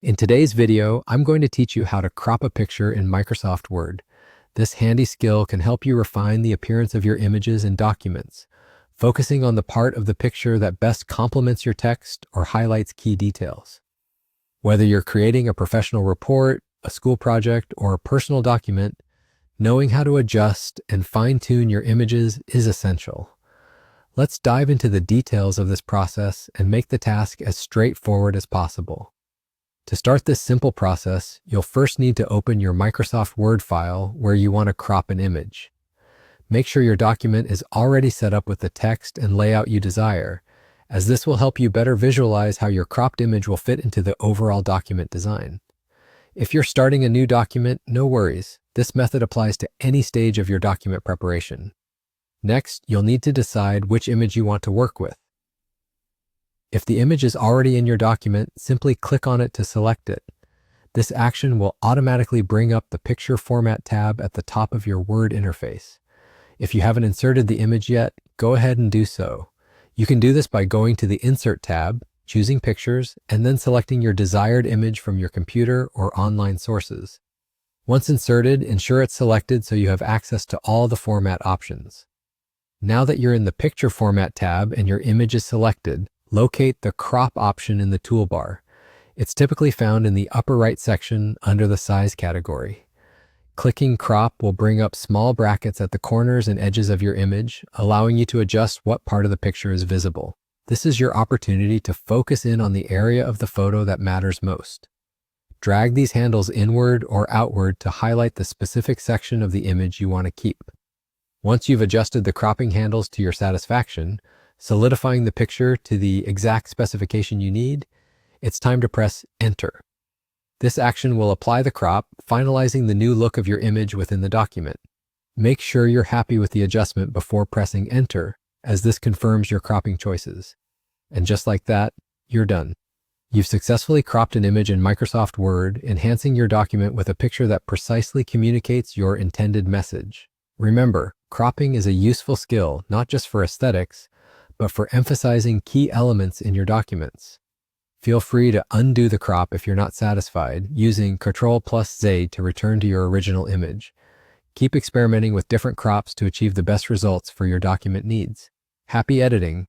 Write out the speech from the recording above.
In today's video, I'm going to teach you how to crop a picture in Microsoft Word. This handy skill can help you refine the appearance of your images and documents, focusing on the part of the picture that best complements your text or highlights key details. Whether you're creating a professional report, a school project, or a personal document, knowing how to adjust and fine-tune your images is essential. Let's dive into the details of this process and make the task as straightforward as possible. To start this simple process, you'll first need to open your Microsoft Word file where you want to crop an image. Make sure your document is already set up with the text and layout you desire, as this will help you better visualize how your cropped image will fit into the overall document design. If you're starting a new document, no worries. This method applies to any stage of your document preparation. Next, you'll need to decide which image you want to work with. If the image is already in your document, simply click on it to select it. This action will automatically bring up the Picture Format tab at the top of your Word interface. If you haven't inserted the image yet, go ahead and do so. You can do this by going to the Insert tab, choosing Pictures, and then selecting your desired image from your computer or online sources. Once inserted, ensure it's selected so you have access to all the format options. Now that you're in the Picture Format tab and your image is selected, locate the Crop option in the toolbar. It's typically found in the upper right section under the Size category. Clicking Crop will bring up small brackets at the corners and edges of your image, allowing you to adjust what part of the picture is visible. This is your opportunity to focus in on the area of the photo that matters most. Drag these handles inward or outward to highlight the specific section of the image you want to keep. Once you've adjusted the cropping handles to your satisfaction, solidifying the picture to the exact specification you need, it's time to press Enter. This action will apply the crop, finalizing the new look of your image within the document. Make sure you're happy with the adjustment before pressing Enter, as this confirms your cropping choices. And just like that, you're done. You've successfully cropped an image in Microsoft Word, enhancing your document with a picture that precisely communicates your intended message. Remember, cropping is a useful skill not just for aesthetics, but for emphasizing key elements in your documents. Feel free to undo the crop if you're not satisfied, using Ctrl+Z to return to your original image. Keep experimenting with different crops to achieve the best results for your document needs. Happy editing!